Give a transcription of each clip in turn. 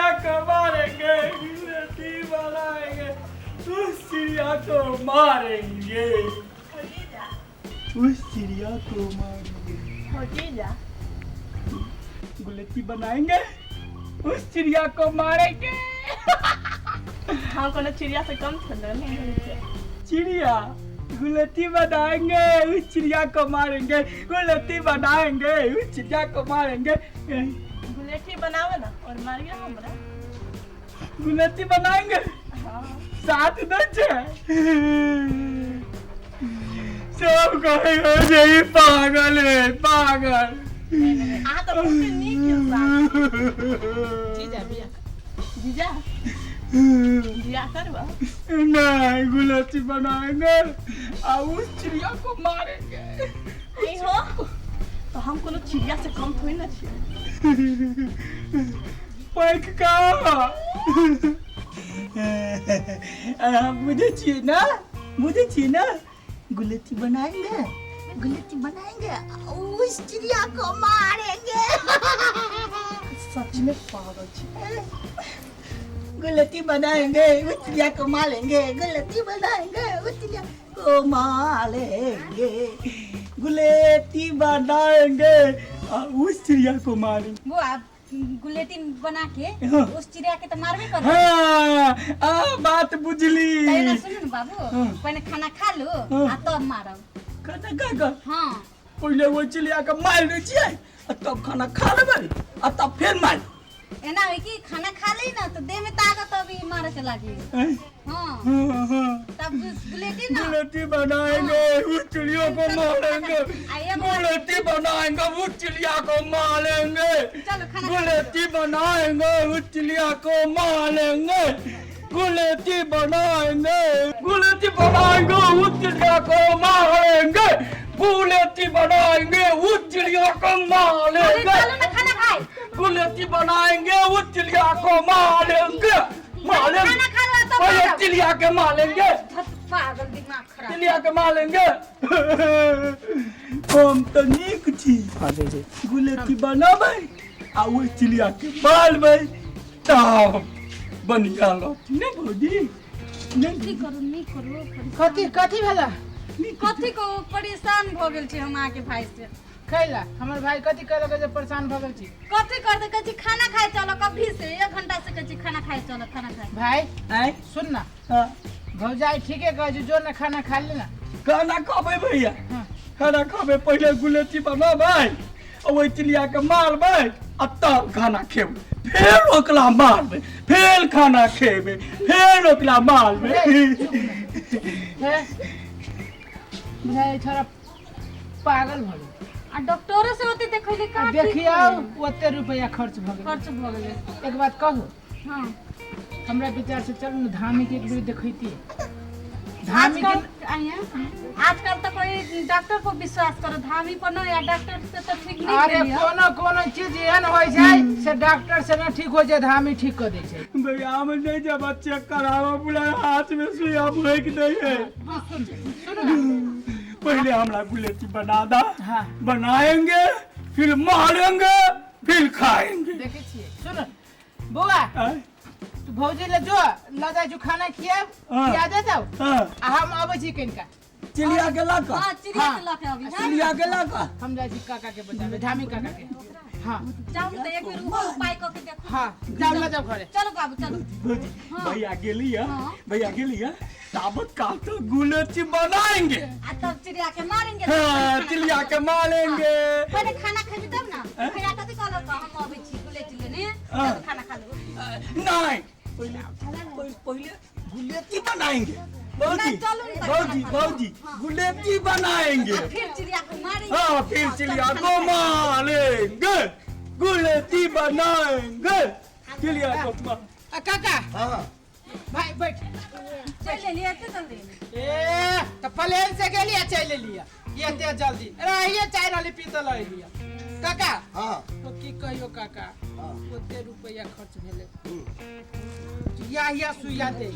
चिड़िया को मारेंगे, गुलती बनाएंगे, उस चिड़िया को मारेंगे, उस चिड़िया को मारेंगे, गुलती बनाएंगे, उस चिड़िया को मारेंगे। हाँ कोनो चिड़िया से कम थोड़ा नहीं है। चिड़िया गुलती बनाएंगे, उस चिड़िया को मारेंगे, गुलती बनाएंगे, उस चिड़िया को मारेंगे। गुलेठी बनावे ना और मारिए हमरा। गुलती बनाएंगे हाँ। 7 10 सब कहेगा यही पागल है, पागल। आ तो मुझे नहीं क्यों जीजा बिया जीजा जीजा करवा नहीं, गुलती बनाएंगे और उस चिड़िया को मारेंगे। नहीं हो तो हम कोनो चिड़िया से कम थोड़ी ना छिए। पैक का मुझे चाहिए ना, मुझे चाहिए ना। गुलती बनाएंगे, गुलती बनाएंगे, उस चिड़िया को मारेंगे। सच में पागल छी। गुलती बनाएंगे, उस चिड़िया को मारेंगे, गुलती बनाएंगे, उस चिड़िया को मारेंगे, गुलती बनाएंगे और उस चिड़िया को मारेंगे। वो आप गुलेटिन बना के हाँ। उस चिड़िया के तो मारबे कर। हाँ, बात बुझली। पहले सुन न बाबू, हाँ। पहले खाना खा लो हाँ। आ तब मारब। खाना खा कर हाँ पहले वो चिड़िया के मार दै छियै, तब खाना खा लेबै, तब फिर मार। एना है कि खाना खा ली ना तो देह में ताकत अभी मारे के लागी। हाँ तब गुलेटिन ना गुलती बनाएंगे, उस चिड़िया को मारेंगे, आइए गुलती बनाएंगे, उस चिड़िया को मारेंगे, चलो खाना गुलती बनाएंगे, उस चिड़िया को मारेंगे, गुलती बनाएंगे, गुलती बनाएंगे, उस चिड़िया को मारेंगे, गुलती बनाएंगे, उस चिड़िया को मारेंगे, चलो ना खाना खाए। गुलती बनाएंगे, उस चिड़िया को मारेंगे, मारेंगे, खाना खा लो तब पहले मारब। चिड़िया के मारेंगे, पागल दिमाग खराब। चिड़िया के मारेंगे। हम तो नीक छी, गुलती बनाबै आ उस चिड़िया के मारबै तब बढ़िया लगतै ने भौजी। नहीं करू नहीं करू कथी कथी भेला कथी को परेशान भ गेल छी हम आके भाई से। खैला हमर भाई कथी कहलक जे परेशान भ गेल छी कथी करते कहै छी खाना खाए चलो कभी से 1 घंटा से कहै छी खाना खाए चलो खाना खाए। भाई आय सुन ना हाँ, भौजाई ठीके कहै छै जो ना खाना खा ले ना। खाना खाबै भैया, हाँ। खाना खाबै, पहिले गुलती बनाबै और ओहि चिड़िया के मारबै आ तब खाना खेबै, फिर ओकरा मारबै, फिर खाना खेबै, फिर ओकरा मारबै। हे भाई छोरा पागल भ गेल। आ डॉक्टर से होते देखैले का देखियो ओते रुपया खर्च भ गेल। खर्च भ गेलै। एक बात कहू, हां हमरा विचार से चलू ना धामी के एक बेर देखैती। धामी के आजकल तो कोई डॉक्टर पर विश्वास करो, धामी पर नहीं, या डॉक्टर से तो ठीक नहीं अरे भेलिए। कोनो कोनो चीज एहन होय छै से डॉक्टर से ना ठीक हो जाय, धामी ठीक कर दै छै। भैया हम नहीं जब चेक करावा पूरा हाथ में सुइया भोंक दै है। पहले हमरा गुलती बना दा, हाँ। बनाएंगे, फिर मारेंगे, फिर खाएंगे। देखे छियै सुन बौआ आय, तू भौजी ले जो ल जाय छु खाना खियाब हाँ। खिया दे जाओ हाँ, आ हम आबै छी कनिका। चिड़िया के ला का, हां चिड़िया हाँ। के लके अभी हां चिड़िया के ला का। हम जाय छी काका के बताबे, धामी काका के। हाँ जाओ तो एक बेर उपाय क के देखो। हाँ जाओ ल जाओ घरे। चलो बाबू चलो। भौजी, हाँ। भैया गेली है, हाँ। भैया गेली है, ताबत का तो गुलती बनाएंगे, आ तब चिड़िया के मारेंगे। हाँ, चिड़िया के मारेंगे। पहले खाना खाबी तब ना। भैया कथी कहलक हम आबै छी गुलेटी लेने, हाँ। तब खाना खा लो। नहीं, पहले गुलती बनाएंगे। भौजी, नहीं, चलो नहीं, भौजी, खाना भौजी, गुलती बनाएंगे। फिर चिड़िया को मारेंगे। हाँ, फिर चिड़िया को मारेंगे, गुलती बनाएंगे, चिड़िया को मार। आ काका हाँ, भाई बैठ। चल लिए तो जल्दी। ए त प्लेन से गेलिया चल लिया ये ते जल्दी रहिए चाय वाली पीतल लिया काका। हाँ, तो की कहियो काका ओते रुपया खर्च भेले या सुइया दे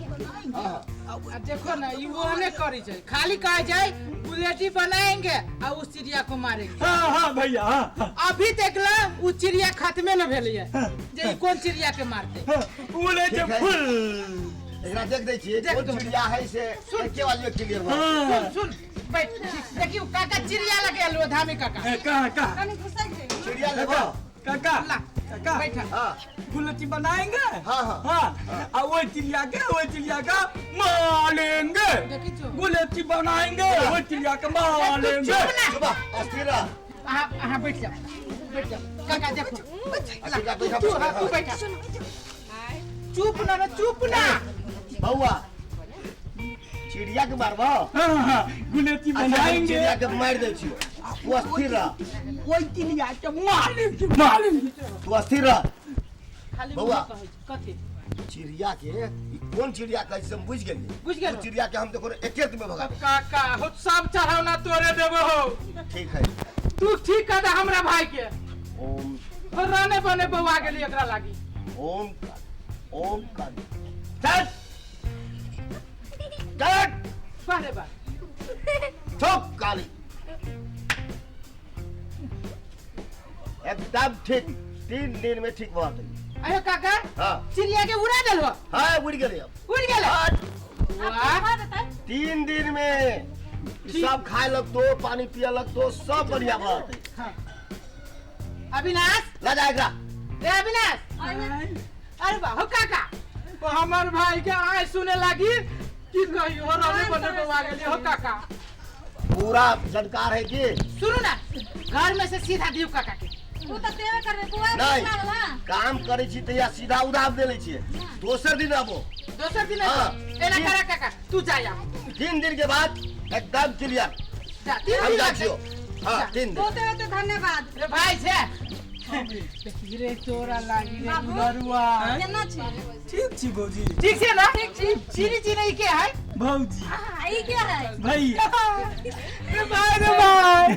आ देखो ना ये वो ने करी छै खाली कह जाए बुलेटी बनाएंगे और उस चिड़िया को मारेंगे। हाँ भैया हाँ। अभी देखला वो चिड़िया खत्मे न भेलिए जे कौन चिड़िया के मारते बुलेट फुल एकरा देख दै छियै कोन चिड़िया है से एके वाली क्लियर भऽ सुन बैठ देखियो काका चिड़िया लगे लो धामी काका का कनी घुसै छै चिड़िया लेबो काका काका बैठा हां बुलेटी बनाएंगे हाँ, हाँ। और वो चिड़िया का मारेंगे। देखी छो बुलेटी बनाएंगे वो चिड़िया का मारेंगे। सुबह अस्थिर रह हां बैठ जा काका देखो अस्थिर का बैठा तू बैठा चुप ना बउआ चिड़िया के मारबो हाँ बुलेटी बनाएंगे चिड़िया के मार दै छियै तू अस्थिर रह वो चिड़िया के मारेंगे। तू अस्थिर रह खाली बउआ। कथी चिड़िया के ई कोन चिड़िया कहै छै हम बुझ गेलियै बुझ गेल ओ चिड़िया के हम देखो एके में भगा अब काका हो सब चढ़ावना तोरे देबो हो ठीक है तू ठीक कर दे हमरा भाई के ओम और राने बने बउआ गेली एकरा लागी ओम का चल बारे बा ठोक काली एकदम ठीक 3 दिन में ठीक बात है। अयो काका हाँ चिड़िया के उड़ा देलहो हाँ उड़ गेलै अब उड़ गेले वाह 3 दिन में सब खाए लगतो पानी पिए लगतो सब बढ़िया बात है। हाँ। अविनाश ला जा एकरा रे अविनाश अरे वाह हो काका तो हमर भाई के आय सुने लागी की कही हो राने बने बउआ गेली हो काका पूरा जानकार है कि सुनो ना घर में से सीधा दियो काका के तू त तेरे करे तू आ नहीं लागला काम करे छी त या सीधा उधार दे ले छियै दोसर दिन आबो दोसर दिन हाँ। एना करा काका तू जा या 3 दिन के बाद एकदम क्लियर जा हम जा छियो हाँ 3 दिन बहुते बहुते धन्यवाद रे भाई छे रे तोरा लागी रे दुलरुआ केना छी ठीक छी भौजी। ठीक छे ना ठीक छी चीनी चीनी के है भौजी ई क्या है भैया रे भाई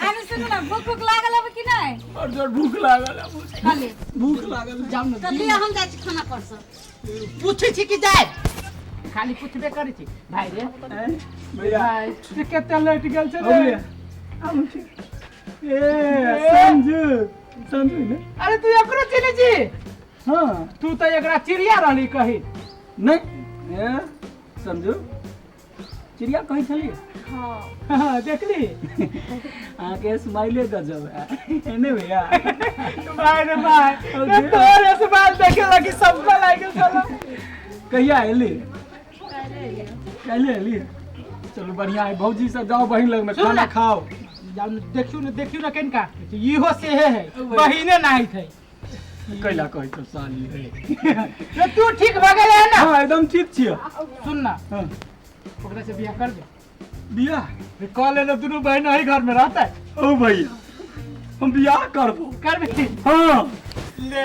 अरे सुन ना भूख लागल अब कि नहीं और जो भूख लागल खाली भूख लागल जाऊ न चलिए हम जाय छी खाना परस पूछे छी कि जाय खाली पूछबे करे छी भाई रे भैया भाई तू केते लेट गेल छे भैया हम ए संजू ने अरे तू एकरो चिनी छी हाँ तू तो एकरा चिड़िया रहली कही नहीं ए समझो चिड़िया कहीं चली हाँ देखली आके स्माइले गजब है ने भैया भाई रे भाई तोरे से बात देखे लगी सबका लागे चलो कहिया एली पहले एली चलो बढ़िया है भौजी से जाओ बहिन लग में सुन खाना ना। खाओ देखियो ना केनका इहो से है बहिने नाही थे कैला कही तो साली है रे तू ठीक भ गेले है ना हाँ एकदम ठीक छियो सुन ना हाँ ओकरा से बियाह कर दे बियाह रे कॉल ले दोनों बहन ही घर में रहता है ओ भैया हम बियाह करबो करबे हाँ ले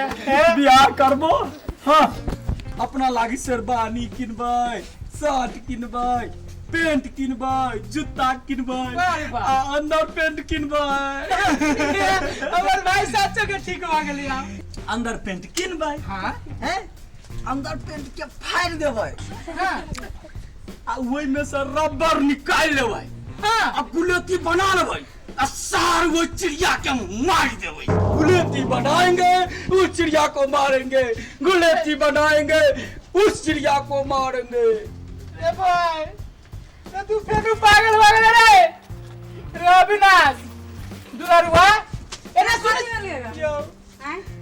बियाह करबो हाँ अपना लागी शेरवानी किनबै शर्ट किनबै पेंट किनबै जूता किनबै वाह वाह। आ अंदर पेंट किनबै हमर भाई साचो के ठीक भ गेली हम अंदर पेंट किनबै हां हैं अंदर पेंट के फाड़ देबै हां आ ओइ में से रबर निकाल लेबै हां आ गुलेती बना लेबै आ सार वो चिड़िया के मार देबै गुलेती बनाएंगे उस चिड़िया को मारेंगे गुलेती बनाएंगे उस चिड़िया को मारेंगे ए भाई तो तू फेरू पागल हो गेले रे अविनाश दुलरुआ एना सुन जो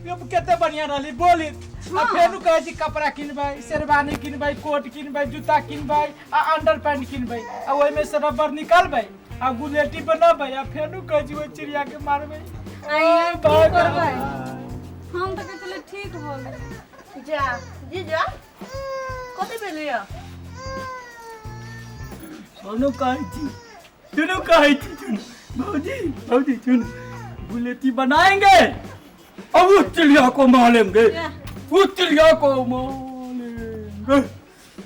ये केते बढ़िया रहली बोली आ फेरू कहै छी कपड़ा किनबै शेरवानी किनबै कोट किनबै जूता किनबै आ अंडर पैंट किनबै आ ओइ में से रबर निकालबै आ गुलेटी बनबै आ फेरू कहै छी ओइ चिड़िया के मारबै आई भाई करबै हम तो कहले ठीक हो गेल जा जीजा कथी भेलिए सुनो कहै छी सुनो भौजी भौजी सुन गुलेती बनाएंगे अब उस चिड़िया को मारेंगे उस चिड़िया को मारेंगे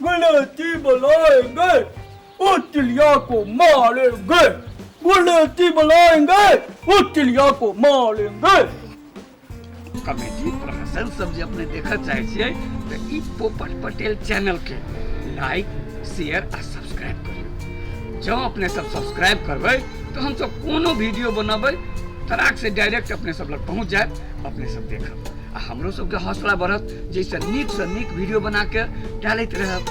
गुलेती बनाएंगे उस चिड़िया को मारेंगे गुलेती बनाएंगे उस चिड़िया को मारेंगे कॉमेडी प्रहसन सब जे अपने देखऽ चाहै छियै तऽ ई पोपट पटेल चैनल के लाइक शेयर आ सब्सक्राइब करियौ। जँ अपने सब सब्सक्राइब करबै तो हम सब कोनो वीडियो बनबै तराक से डायरेक्ट अपने सब लग पहुँच जाए, अपने सब देखब आ हमरो सबके हौसला बढ़त जैसे नीक से नीक वीडियो बना के डालैत रहब।